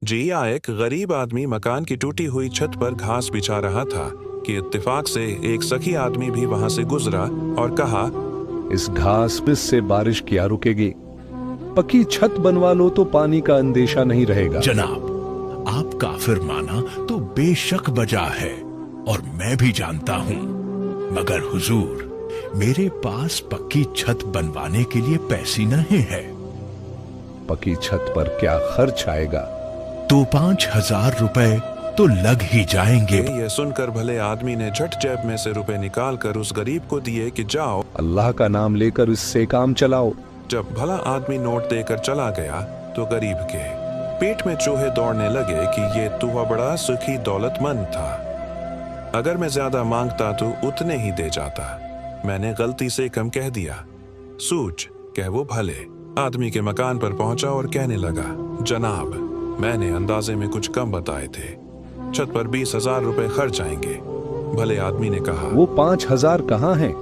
जिया एक गरीब आदमी मकान की टूटी हुई छत पर घास बिछा रहा था कि इत्तेफाक से एक सखी आदमी भी वहां से गुजरा और कहा, इस घास पिस से बारिश क्या रुकेगी? पक्की छत बनवा लो तो पानी का अंदेशा नहीं रहेगा। जनाब, आप काफिर माना तो बेशक बजा है और मैं भी जानता हूँ, मगर हुजूर, मेरे पास पक्की छत बनवाने के लिए पैसे नहीं है। पक्की छत पर क्या खर्च आएगा? तो 5,000 रुपए तो लग ही जाएंगे। ये सुनकर भले आदमी ने झट जेब में से रुपए निकाल कर उस गरीब को दिए कि जाओ, अल्लाह का नाम लेकर इससे काम चलाओ। जब भला आदमी नोट देकर चला गया तो गरीब के पेट में चूहे दौड़ने लगे कि ये तो बड़ा सुखी दौलतमंद था। अगर मैं ज्यादा मांगता तो उतने ही दे जाता। मैंने गलती से कम कह दिया। सूझ कह वो भले आदमी के मकान पर पहुंचा और कहने लगा, जनाब, मैंने अंदाजे में कुछ कम बताए थे, छत पर 20,000 रुपए खर्च आएंगे। भले आदमी ने कहा, वो 5,000 कहाँ हैं?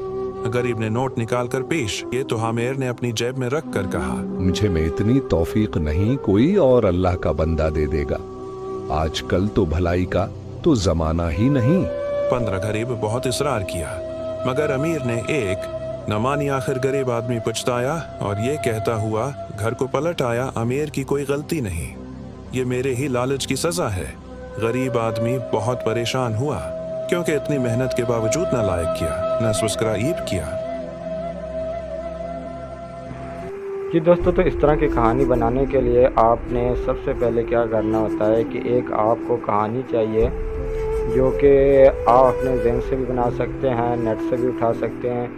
गरीब ने नोट निकाल कर पेश किए तो हामेर ने अपनी जेब में रख कर कहा, मुझे में इतनी तौफीक नहीं, कोई और अल्लाह का बंदा दे देगा। आजकल तो भलाई का तो जमाना ही नहीं। 15 गरीब बहुत इसरार किया, मगर अमीर ने एक न मानी। आखिर गरीब आदमी पछताया और ये कहता हुआ घर को पलट आया, अमीर की कोई गलती नहीं, ये मेरे ही लालच की सजा है। गरीब आदमी बहुत परेशान हुआ क्योंकि इतनी मेहनत के बावजूद न लायक किया, न सब्सक्राइब किया। जी दोस्तों, तो इस तरह की कहानी बनाने के लिए आपने सबसे पहले क्या करना होता है कि एक आपको कहानी चाहिए जो कि आप अपने जहन से भी बना सकते हैं, नेट से भी उठा सकते हैं।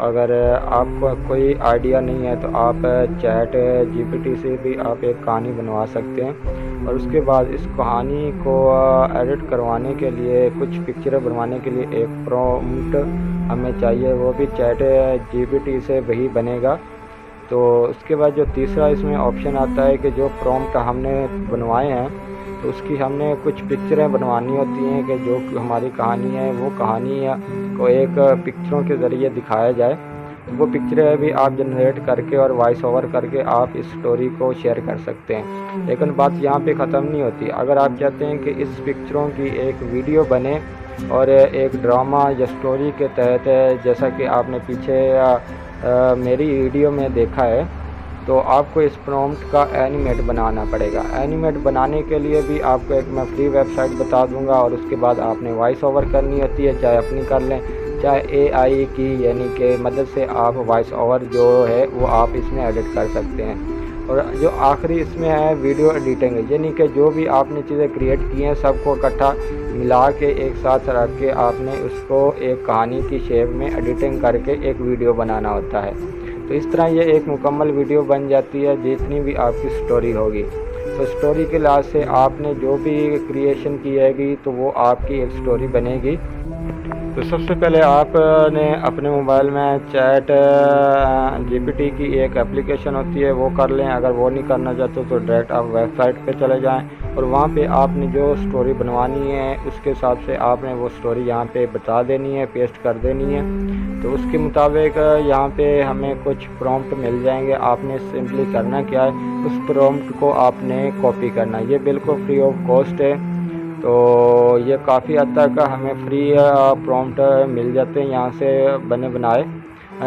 अगर आपको कोई आइडिया नहीं है तो आप चैट जीपीटी से भी आप एक कहानी बनवा सकते हैं। और उसके बाद इस कहानी को एडिट करवाने के लिए, कुछ पिक्चरें बनवाने के लिए एक प्रॉम्प्ट हमें चाहिए, वो भी चैट जीपीटी से वही बनेगा। तो उसके बाद जो तीसरा इसमें ऑप्शन आता है कि जो प्रॉम्प्ट हमने बनवाए हैं तो उसकी हमने कुछ पिक्चरें बनवानी होती हैं कि जो हमारी कहानी है वो कहानी को एक पिक्चरों के ज़रिए दिखाया जाए। तो वो पिक्चरें भी आप जनरेट करके और वॉइस ओवर करके आप इस स्टोरी को शेयर कर सकते हैं। लेकिन बात यहाँ पे ख़त्म नहीं होती। अगर आप चाहते हैं कि इस पिक्चरों की एक वीडियो बने और एक ड्रामा या स्टोरी के तहत, जैसा कि आपने पीछे मेरी वीडियो में देखा है, तो आपको इस प्रॉम्प्ट का एनिमेट बनाना पड़ेगा। एनिमेट बनाने के लिए भी आपको एक मैं फ्री वेबसाइट बता दूंगा और उसके बाद आपने वॉइस ओवर करनी होती है, चाहे अपनी कर लें चाहे एआई की, यानी कि मदद से आप वॉइस ओवर जो है वो आप इसमें एडिट कर सकते हैं। और जो आखिरी इसमें है वीडियो एडिटिंग, यानी कि जो भी आपने चीज़ें क्रिएट की हैं सबको इकट्ठा मिला के एक साथ रख के आपने उसको एक कहानी की शेप में एडिटिंग करके एक वीडियो बनाना होता है। तो इस तरह ये एक मुकम्मल वीडियो बन जाती है जितनी भी आपकी स्टोरी होगी। तो स्टोरी के लिहाज से आपने जो भी क्रिएशन की हैगी तो वो आपकी एक स्टोरी बनेगी। तो सबसे पहले आपने अपने मोबाइल में चैट जीपीटी की एक एप्लीकेशन होती है वो कर लें। अगर वो नहीं करना चाहते तो डायरेक्ट आप वेबसाइट पे चले जाएं और वहाँ पे आपने जो स्टोरी बनवानी है उसके हिसाब से आपने वो स्टोरी यहाँ पे बता देनी है, पेस्ट कर देनी है। तो उसके मुताबिक यहाँ पे हमें कुछ प्रॉम्प्ट मिल जाएंगे। आपने सिंपली करना क्या है, उस प्रॉम्प्ट को आपने कॉपी करना। ये बिल्कुल फ्री ऑफ कॉस्ट है, तो ये काफ़ी हद तक हमें फ्री प्रॉम्प्ट मिल जाते हैं यहाँ से बने बनाए,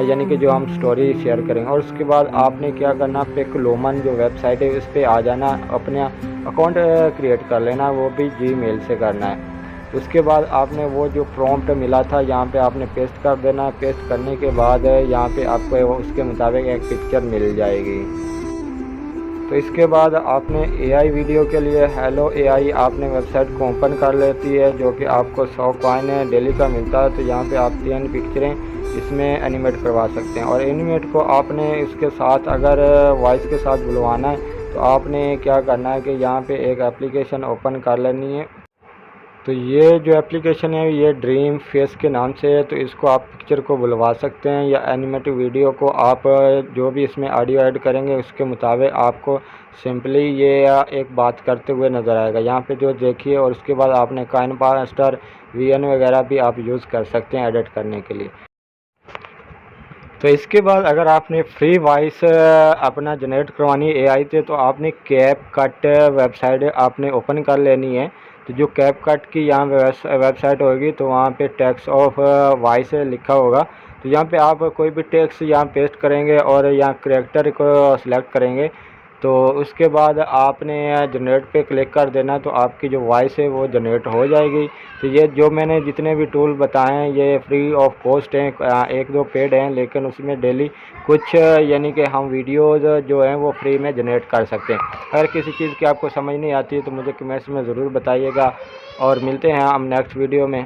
यानी कि जो हम स्टोरी शेयर करेंगे। और उसके बाद आपने क्या करना, पिकलुमन जो वेबसाइट है उस पर आ जाना, अपने अकाउंट क्रिएट कर लेना, वो भी जीमेल से करना है। उसके बाद आपने वो जो प्रॉम्प्ट मिला था यहाँ पे आपने पेस्ट कर देना है। पेस्ट करने के बाद यहाँ पे आपको उसके मुताबिक एक पिक्चर मिल जाएगी। तो इसके बाद आपने एआई वीडियो के लिए हेलो एआई आपने वेबसाइट को ओपन कर लेती है, जो कि आपको 100 कॉइन डेली का मिलता है। तो यहाँ पे आप 3 पिक्चरें इसमें एनिमेट करवा सकते हैं। और एनिमेट को आपने इसके साथ अगर वॉइस के साथ बुलवाना है तो आपने क्या करना है कि यहाँ पे एक एप्लीकेशन ओपन कर लेनी है। तो ये जो एप्लीकेशन है ये ड्रीम फेस के नाम से है। तो इसको आप पिक्चर को बुलवा सकते हैं या एनिमेटेड वीडियो को आप जो भी इसमें ऑडियो ऐड करेंगे उसके मुताबिक आपको सिंपली ये एक बात करते हुए नज़र आएगा यहाँ पे जो देखिए। और उसके बाद आपने काइन मास्टर वीएन वगैरह भी आप यूज़ कर सकते हैं एडिट करने के लिए। तो इसके बाद अगर आपने फ्री वॉइस अपना जनरेट करवानी है एआई से, तो आपने कैपकट वेबसाइट आपने ओपन कर लेनी है। तो जो कैपकट की यहाँ वेबसाइट होगी तो वहाँ पे टेक्स्ट ऑफ वॉइस लिखा होगा। तो यहाँ पे आप कोई भी टेक्स्ट यहाँ पेस्ट करेंगे और यहाँ कैरेक्टर को सिलेक्ट करेंगे, तो उसके बाद आपने जनरेट पे क्लिक कर देना, तो आपकी जो वॉइस है वो जनरेट हो जाएगी। तो ये जो मैंने जितने भी टूल बताए हैं ये फ्री ऑफ कॉस्ट हैं, 1-2 पेड हैं, लेकिन उसमें डेली कुछ यानी कि हम वीडियोज़ जो हैं वो फ्री में जनरेट कर सकते हैं। अगर किसी चीज़ की आपको समझ नहीं आती है तो मुझे कमेंट्स में ज़रूर बताइएगा, और मिलते हैं हम नेक्स्ट वीडियो में।